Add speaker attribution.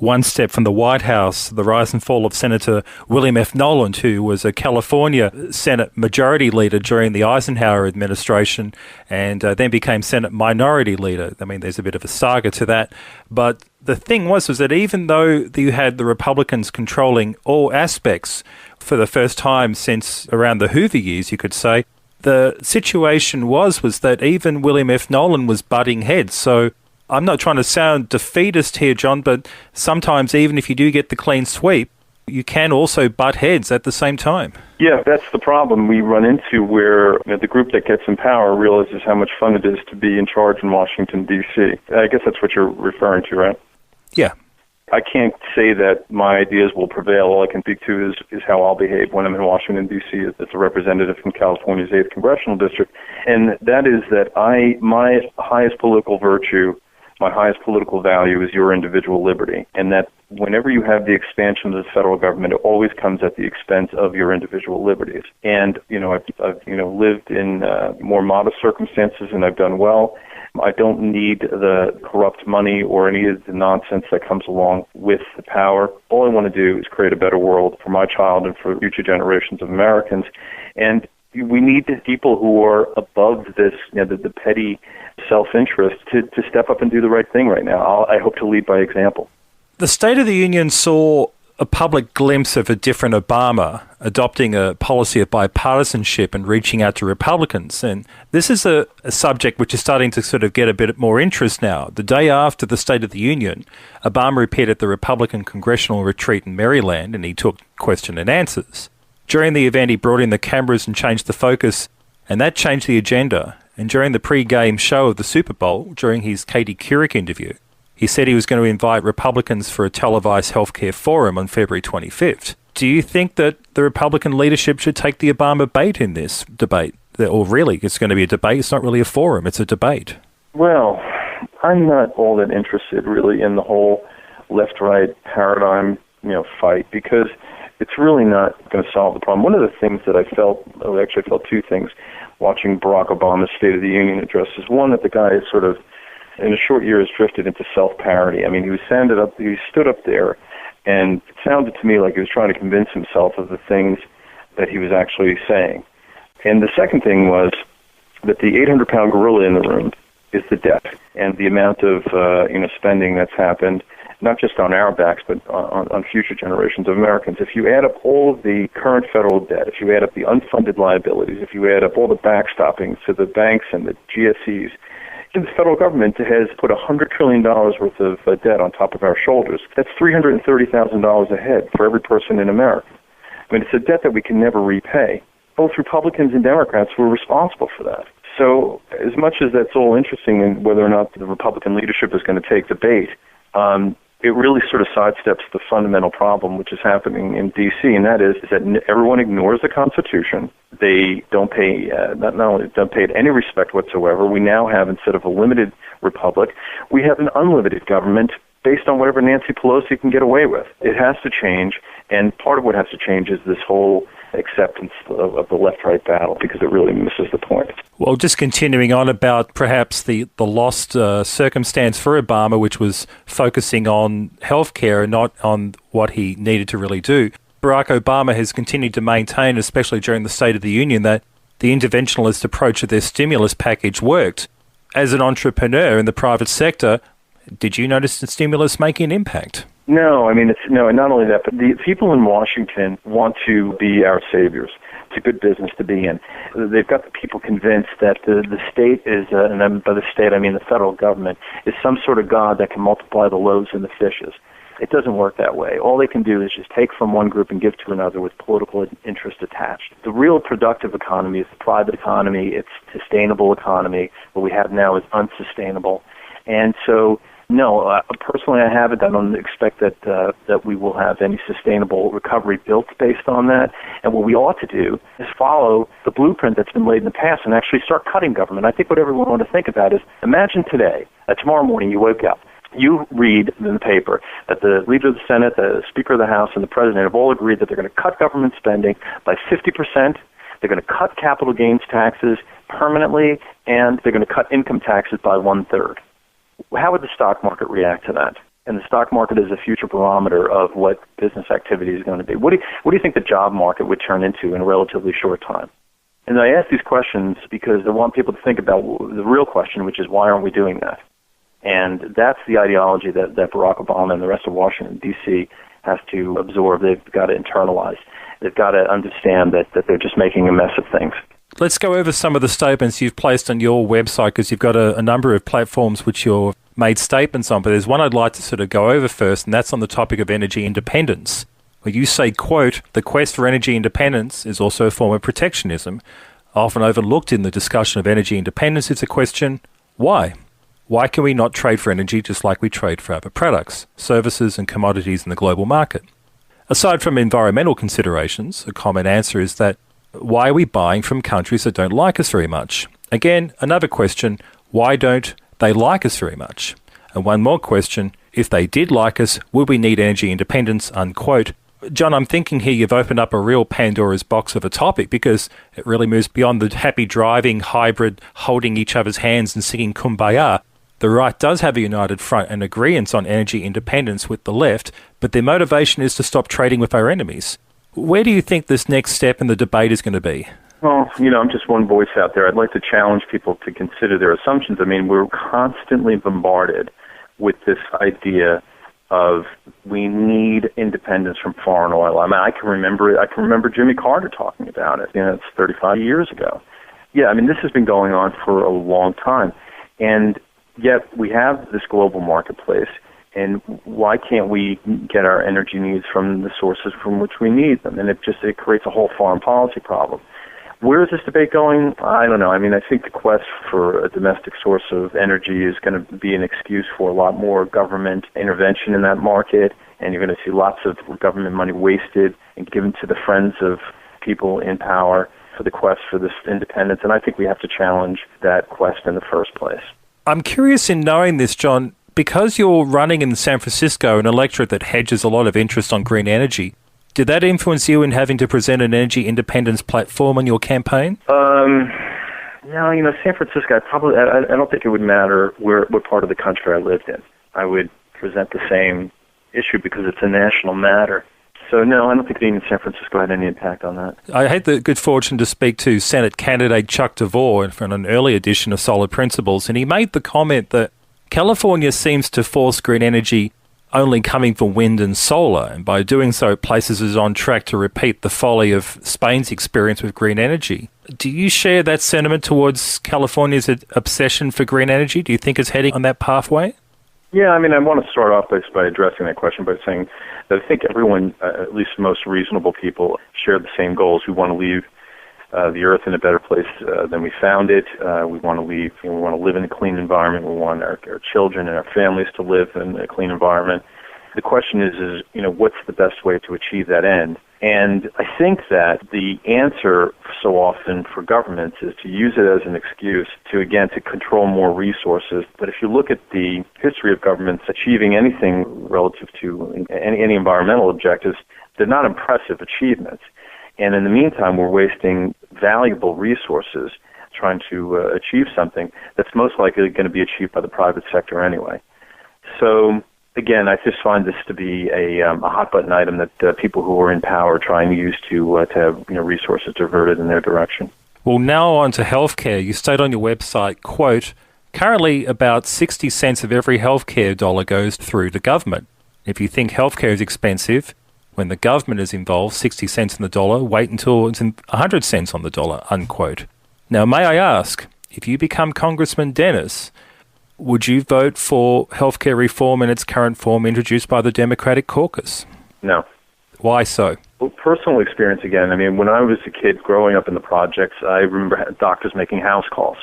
Speaker 1: one step from the White House, the rise and fall of Senator William F. Nolan, who was a California Senate Majority Leader during the Eisenhower administration and then became Senate Minority Leader. I mean, there's a bit of a saga to that. But the thing was that even though you had the Republicans controlling all aspects for the first time since around the Hoover years, you could say, the situation was that even William F. Nolan was butting heads. So I'm not trying to sound defeatist here, John, but sometimes even if you do get the clean sweep, you can also butt heads at the same time.
Speaker 2: Yeah, that's the problem we run into where the group that gets in power realizes how much fun it is to be in charge in Washington, D.C. I guess that's what you're referring to, right?
Speaker 1: Yeah.
Speaker 2: I can't say that my ideas will prevail. All I can speak to is how I'll behave when I'm in Washington, D.C. as a representative from California's 8th Congressional District. And that is that my highest political virtue, my highest political value is your individual liberty. And that whenever you have the expansion of the federal government, it always comes at the expense of your individual liberties. And, I've lived in more modest circumstances and I've done well. I don't need the corrupt money or any of the nonsense that comes along with the power. All I want to do is create a better world for my child and for future generations of Americans. And we need people who are above this, the petty self-interest to step up and do the right thing right now. I hope to lead by example.
Speaker 1: The State of the Union saw a public glimpse of a different Obama adopting a policy of bipartisanship and reaching out to Republicans. And this is a subject which is starting to sort of get a bit more interest now. The day after the State of the Union, Obama appeared at the Republican congressional retreat in Maryland and he took question and answers. During the event, he brought in the cameras and changed the focus, and that changed the agenda. And during the pre-game show of the Super Bowl, during his Katie Couric interview, he said he was going to invite Republicans for a televised healthcare forum on February 25th. Do you think that the Republican leadership should take the Obama bait in this debate? Or really, it's going to be a debate. It's not really a forum. It's a debate.
Speaker 2: Well, I'm not all that interested really in the whole left-right paradigm, fight, because it's really not going to solve the problem. One of the things that I felt two things watching Barack Obama's State of the Union address is one, that the guy is sort of, in a short year, has drifted into self-parody. I mean, he stood up there, and it sounded to me like he was trying to convince himself of the things that he was actually saying. And the second thing was that the 800-pound gorilla in the room is the debt and the amount of spending that's happened, not just on our backs, but on future generations of Americans. If you add up all of the current federal debt, if you add up the unfunded liabilities, if you add up all the backstopping to the banks and the GSEs, the federal government has put $100 trillion worth of debt on top of our shoulders. That's $330,000 a head for every person in America. I mean, it's a debt that we can never repay. Both Republicans and Democrats were responsible for that. So as much as that's all interesting in whether or not the Republican leadership is going to take the bait, it really sort of sidesteps the fundamental problem which is happening in D.C., and that is that everyone ignores the Constitution. They don't pay, not only don't pay it any respect whatsoever. We now have, instead of a limited republic, we have an unlimited government based on whatever Nancy Pelosi can get away with. It has to change, and part of what has to change is this whole acceptance of the left-right battle, because it really misses the point.
Speaker 1: Well, just continuing on about perhaps the lost circumstance for Obama, which was focusing on healthcare and not on what he needed to really do. Barack Obama has continued to maintain, especially during the State of the Union, that the interventionist approach of their stimulus package worked. As an entrepreneur in the private sector, did you notice the stimulus making an impact?
Speaker 2: No, I mean, not only that, but the people in Washington want to be our saviors. It's a good business to be in. They've got the people convinced that the state is, and by the state I mean the federal government, is some sort of god that can multiply the loaves and the fishes. It doesn't work that way. All they can do is just take from one group and give to another with political interest attached. The real productive economy is the private economy. It's sustainable economy. What we have now is unsustainable. And so, no, personally I haven't. I don't expect that we will have any sustainable recovery built based on that. And what we ought to do is follow the blueprint that's been laid in the past and actually start cutting government. I think what everyone ought to think about is, imagine today, tomorrow morning you wake up, you read in the paper that the leader of the Senate, the Speaker of the House, and the President have all agreed that they're going to cut government spending by 50%. They're going to cut capital gains taxes permanently, and they're going to cut income taxes by 1/3. How would the stock market react to that? And the stock market is a future barometer of what business activity is going to be. What do you think the job market would turn into in a relatively short time? And I ask these questions because I want people to think about the real question, which is why aren't we doing that? And that's the ideology that Barack Obama and the rest of Washington, D.C. has to absorb. They've got to internalize. They've got to understand that they're just making a mess of things.
Speaker 1: Let's go over some of the statements you've placed on your website, because you've got a number of platforms which you've made statements on, but there's one I'd like to sort of go over first, and that's on the topic of energy independence, where you say, quote, "The quest for energy independence is also a form of protectionism. Often overlooked in the discussion of energy independence is the question, why? Why can we not trade for energy just like we trade for other products, services and commodities in the global market?" Aside from environmental considerations, a common answer is that why are we buying from countries that don't like us very much? Again, another question, why don't they like us very much? And one more question, if they did like us, would we need energy independence, unquote? John, I'm thinking here you've opened up a real Pandora's box of a topic, because it really moves beyond the happy driving, hybrid, holding each other's hands and singing Kumbaya. The right does have a united front and agreement on energy independence with the left, but their motivation is to stop trading with our enemies. Where do you think this next step in the debate is going to be?
Speaker 2: Well, I'm just one voice out there. I'd like to challenge people to consider their assumptions. I mean, we're constantly bombarded with this idea of we need independence from foreign oil. I mean, I can remember Jimmy Carter talking about it. It's 35 years ago. Yeah, I mean, this has been going on for a long time. And yet we have this global marketplace. And why can't we get our energy needs from the sources from which we need them? And it creates a whole foreign policy problem. Where is this debate going? I don't know. I mean, I think the quest for a domestic source of energy is going to be an excuse for a lot more government intervention in that market, and you're going to see lots of government money wasted and given to the friends of people in power for the quest for this independence. And I think we have to challenge that quest in the first place.
Speaker 1: I'm curious in knowing this, John, because you're running in San Francisco, an electorate that hedges a lot of interest on green energy, did that influence you in having to present an energy independence platform on your campaign?
Speaker 2: No, San Francisco, I don't think it would matter what part of the country I lived in. I would present the same issue because it's a national matter. So, no, I don't think being in San Francisco had any impact on that.
Speaker 1: I had the good fortune to speak to Senate candidate Chuck DeVore for an early edition of Solid Principles, and he made the comment that California seems to force green energy only coming from wind and solar, and by doing so it places us on track to repeat the folly of Spain's experience with green energy. Do you share that sentiment towards California's obsession for green energy? Do you think it's heading on that pathway?
Speaker 2: Yeah, I mean, I want to start off by addressing that question by saying that I think everyone, at least most reasonable people, share the same goals. We want to leave the earth in a better place than we found it. We want to we want to live in a clean environment. We want our children and our families to live in a clean environment. The question is, what's the best way to achieve that end? And I think that the answer so often for governments is to use it as an excuse to control more resources. But if you look at the history of governments achieving anything relative to any environmental objectives, they're not impressive achievements. And in the meantime, we're wasting valuable resources trying to achieve something that's most likely going to be achieved by the private sector anyway. So, again, I just find this to be a hot-button item that people who are in power are trying to use to have resources diverted in their direction.
Speaker 1: Well, now on to healthcare. You state on your website, quote, "Currently about 60 cents of every healthcare dollar goes through the government. If you think healthcare is expensive, when the government is involved, 60 cents on the dollar, wait until it's 100 cents on the dollar," unquote. Now, may I ask, if you become Congressman Dennis, would you vote for healthcare reform in its current form introduced by the Democratic caucus?
Speaker 2: No.
Speaker 1: Why so?
Speaker 2: Well, personal experience again. I mean, when I was a kid growing up in the projects, I remember doctors making house calls.